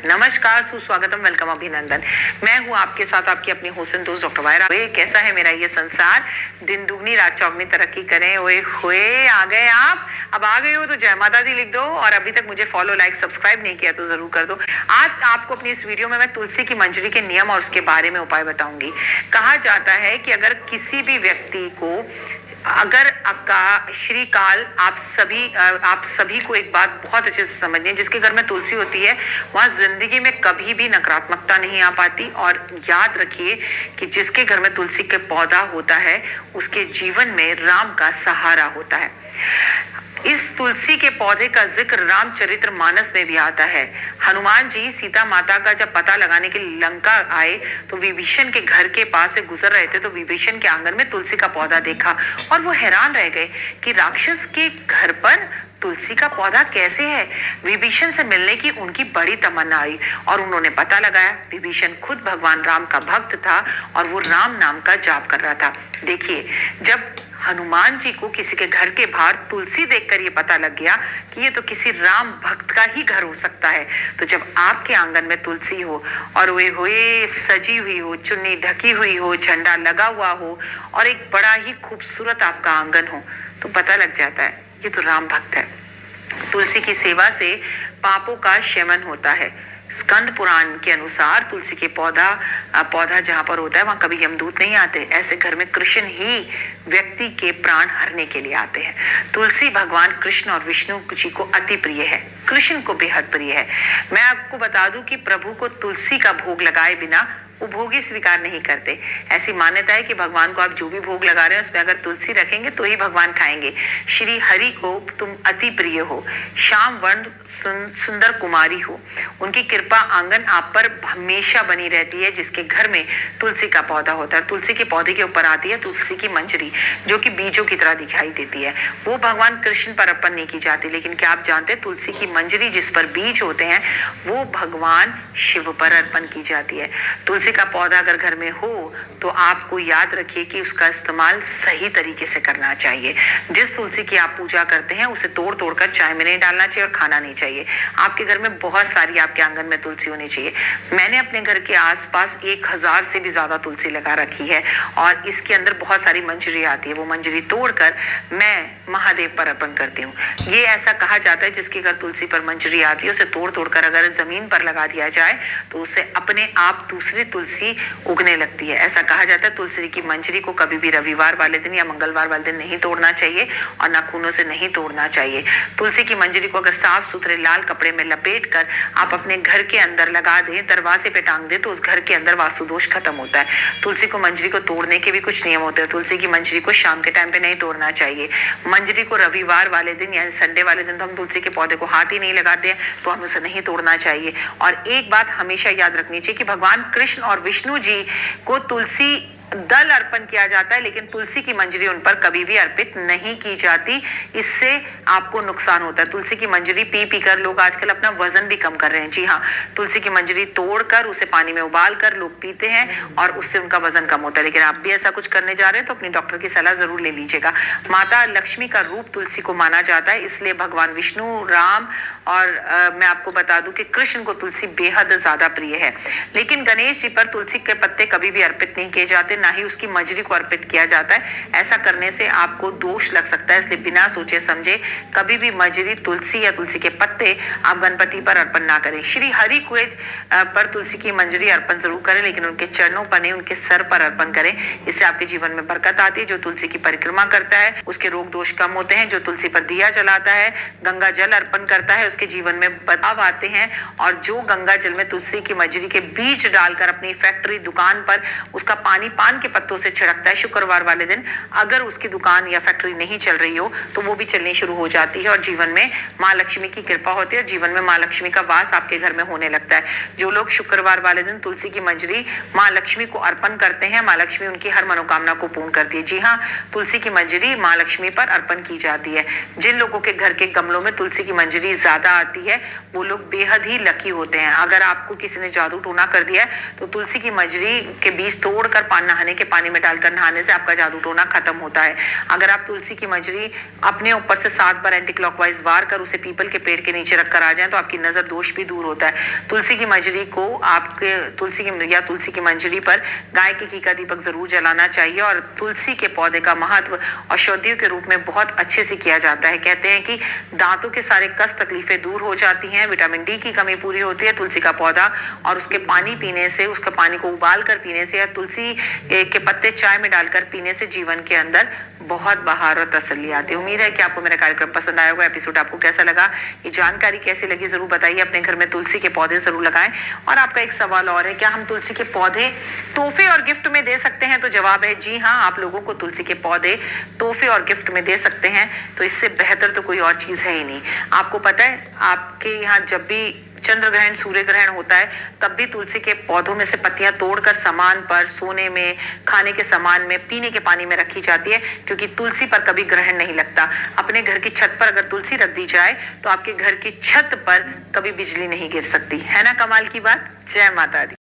नमस्कार, सुस्वागतम, वेलकम, अभिनंदन। मैं हूं आपके साथ आपकी अपनी होस्ट दोस्त डॉक्टर वायरा। कैसा है मेरा ये संसार, दिन दुगनी रात चौगनी तरक्की करें। ओए होए, आ गए आप। अब आ गए हो तो जय माता दी लिख दो, और अभी तक मुझे फॉलो लाइक सब्सक्राइब नहीं किया तो जरूर कर दो। आज आपको अपनी इस वीडियो में मैं तुलसी की मंजरी के नियम और उसके बारे में उपाय बताऊंगी। कहा जाता है कि अगर किसी भी व्यक्ति को अगर आपका श्रीकाल आप सभी को एक बात बहुत अच्छे से समझिए, जिसके घर में तुलसी होती है वहां जिंदगी में कभी भी नकारात्मकता नहीं आ पाती। और याद रखिए कि जिसके घर में तुलसी के पौधा होता है उसके जीवन में राम का सहारा होता है। इस तुलसी के पौधे का जिक्र रामचरित्र मानस में भी आता है। हनुमान जी सीता माता का जब पता लगाने के लिए लंका आए तो विभीषण के घर के पास से गुजर रहे थे तो विभीषण के आंगन में तुलसी का पौधा देखा और वो हैरान रह गए कि राक्षस के घर पर तुलसी का पौधा कैसे है। विभीषण से मिलने की उनकी बड़ी तमन्ना आई और उन्होंने पता लगाया। विभीषण खुद भगवान राम का भक्त था और वो राम नाम का जाप कर रहा था। देखिए, जब हनुमान जी को किसी के घर के बाहर तुलसी देखकर ये पता लग गया कि ये तो किसी राम भक्त का ही घर हो सकता है, तो जब आपके आंगन में तुलसी हो और वे हुए सजी हुई हो, चुन्नी ढकी हुई हो, झंडा लगा हुआ हो और एक बड़ा ही खूबसूरत आपका आंगन हो, तो पता लग जाता है ये तो राम भक्त है। तुलसी की सेवा से पापों का शमन होता है। स्कंद पुराण के अनुसार तुलसी के पौधा जहां पर होता है वहां कभी यमदूत नहीं आते। ऐसे घर में कृष्ण ही व्यक्ति के प्राण हरने के लिए आते हैं। तुलसी भगवान कृष्ण और विष्णु जी को अति प्रिय है, कृष्ण को बेहद प्रिय है। मैं आपको बता दूं कि प्रभु को तुलसी का भोग लगाए बिना वो भोग ही स्वीकार नहीं करते। ऐसी मान्यता है कि भगवान को आप जो भी भोग लगा रहे हैं उसमें अगर तुलसी रखेंगे तो ही भगवान खाएंगे। श्री हरि को तुम अति प्रिय हो, श्याम वर्ण सुंदर कुमारी हो। उनकी कृपा आंगन आप पर हमेशा बनी रहती है। जिसके घर में तुलसी का पौधा होता है, तुलसी के पौधे के ऊपर आती है तुलसी की मंजरी जो कि बीजों की तरह दिखाई देती है। वो भगवान कृष्ण पर अर्पण नहीं की जाती, लेकिन क्या आप जानते हैं तुलसी की मंजरी जिस पर बीज होते हैं वो भगवान शिव पर अर्पण की जाती है। तुलसी का पौधा अगर घर में हो तो आपको याद रखिए कि उसका इस्तेमाल सही तरीके से करना चाहिए। जिस तुलसी की आप पूजा करते हैं उसे तोड़ तोड़ कर चाय में नहीं डालना चाहिए और खाना नहीं चाहिए। आपके घर में बहुत सारी आपके आंगन में तुलसी होनी चाहिए। मैंने अपने घर के आसपास 1000 से भी ज्यादा तुलसी लगा रखी है और इसके अंदर बहुत सारी मंजरी आती है। वो मंजरी तोड़कर मैं महादेव पर अर्पण करती हूँ। ये ऐसा कहा जाता है जिसके घर तुलसी पर मंजरी आती है उसे तोड़ तोड़कर अगर जमीन पर लगा दिया जाए तो उससे अपने आप दूसरी तुलसी उगने लगती है। ऐसा कहा जाता है तुलसी की मंजरी को कभी भी रविवार वाले दिन या मंगलवार वाले दिन नहीं तोड़ना चाहिए और नाखूनों से नहीं तोड़ना चाहिए। तुलसी की मंजरी को अगर साफ सुथरे लाल कपड़े में लपेट कर आप अपने घर के अंदर लगा दें, दरवाजे पे टांग दें, तो उस घर के अंदर वास्तु दोष खत्म होता है। तुलसी को मंजरी को तोड़ने के भी कुछ नियम होते हैं। तुलसी की मंजरी को शाम के टाइम पे नहीं तोड़ना चाहिए। मंजरी को रविवार वाले दिन यानी संडे वाले दिन तो हम तुलसी के पौधे को हाथ ही नहीं लगाते हैं, तो हमें उसे नहीं तोड़ना चाहिए। और एक बात हमेशा याद रखनी चाहिए कि भगवान कृष्ण और विष्णु जी को तुलसी दल अर्पण किया जाता है, लेकिन तुलसी की मंजरी उन पर कभी भी अर्पित नहीं की जाती। इससे आपको नुकसान होता है। तुलसी की मंजरी पी पी कर लोग आजकल अपना वजन भी कम कर रहे हैं। जी हाँ, तुलसी की मंजरी तोड़कर उसे पानी में उबाल कर लोग पीते हैं और उससे उनका वजन कम होता है। लेकिन आप भी ऐसा कुछ करने जा रहे हैं तो अपनी डॉक्टर की सलाह जरूर ले लीजिएगा। माता लक्ष्मी का रूप तुलसी को माना जाता है, इसलिए भगवान विष्णु, राम और मैं आपको बता दूं कि कृष्ण को तुलसी बेहद ज्यादा प्रिय है। लेकिन गणेश जी पर तुलसी के पत्ते कभी भी अर्पित नहीं किए जाते, ना ही उसकी मंजरी को अर्पित किया जाता है। ऐसा करने से आपको दोष लग सकता है, इसलिए बिना सोचे समझे कभी भी मंजरी, तुलसी या तुलसी के पत्ते आप गणपति पर अर्पण ना करें। श्री हरि को पर तुलसी की मंजरी अर्पण जरूर करें, लेकिन उनके चरणों पर नहीं, उनके सर पर अर्पण करें। इससे आपके जीवन में बरकत आती है। जो तुलसी की परिक्रमा करता है उसके रोग दोष कम होते हैं। जो तुलसी पर दिया जलाता है, गंगा जल अर्पण करता है, उसके जीवन में बदलाव आते हैं। और जो गंगा जल में तुलसी की मंजरी के बीज डालकर अपनी फैक्ट्री, दुकान पर उसका पानी पान के पत्तों से छिड़कता है शुक्रवार वाले दिन, अगर उसकी दुकान या फैक्ट्री नहीं चल रही हो तो वो भी चलनी शुरू हो जाती है और जीवन में माँ लक्ष्मी की कृपा होती है और जीवन में माँ लक्ष्मी का वास आपके घर में होने लगता है। जो लोग शुक्रवार वाले दिन तुलसी की मंजरी माँ लक्ष्मी को अर्पण करते हैं, माँ लक्ष्मी उनकी हर मनोकामना को पूर्ण करती है। जी हाँ, तुलसी की मंजरी माँ लक्ष्मी पर अर्पण की जाती है। जिन लोगों के घर के गमलों में तुलसी की मंजरी ज्यादा आती है वो लोग बेहद ही लकी होते हैं। अगर आपको किसी ने जादू टोना कर दिया है तो तुलसी की मंजरी के बीज तोड़कर पाना नहाने के पानी में डालकर नहाने से आपका जादू टोना खत्म होता है। अगर आप तुलसी की मंजरी अपने ऊपर से 7 बार एंटी क्लॉकवाइज वार कर उसे पीपल के पेड़ के नीचे रखकर आ जाए तो आपकी नजर दोष भी दूर होता है। तुलसी की मंजरी को आपके तुलसी की मंजरी पर गाय के घी का दीपक जरूर जलाना चाहिए। और तुलसी के पौधे का महत्व औषधियों के रूप में बहुत अच्छे से किया जाता है। कहते हैं कि दांतों के सारे कष्ट तकलीफें दूर हो जाती हैं, विटामिन डी की कमी पूरी होती है तुलसी का पौधा, और उसके पानी पीने से, उसका पानी को उबाल कर पीने से या तुलसी के पत्ते चाय में डालकर पीने से जीवन के अंदर बहुत बहार और तसल्ली आती है। उम्मीद है कि आपको मेरा कार्यक्रम पसंद आया होगा। एपिसोड आपको कैसा लगा, ये जानकारी कैसी लगी, जरूर बताइए। अपने घर में तुलसी के पौधे जरूर लगाएं। और आपका एक सवाल और है, क्या हम तुलसी के पौधे तोहफे और गिफ्ट में दे सकते हैं? तो जवाब है जी हाँ, आप लोगों को तुलसी के पौधे तोहफे और गिफ्ट में दे सकते हैं। तो इससे बेहतर तो कोई और चीज है ही नहीं। आपको पता है, आपके यहाँ जब भी चंद्र ग्रहण, सूर्य ग्रहण होता है, तब भी तुलसी के पौधों में से पत्तियां तोड़कर सामान पर, सोने में, खाने के सामान में, पीने के पानी में रखी जाती है, क्योंकि तुलसी पर कभी ग्रहण नहीं लगता। अपने घर की छत पर अगर तुलसी रख दी जाए तो आपके घर की छत पर कभी बिजली नहीं गिर सकती है। ना कमाल की बात। जय माता दी।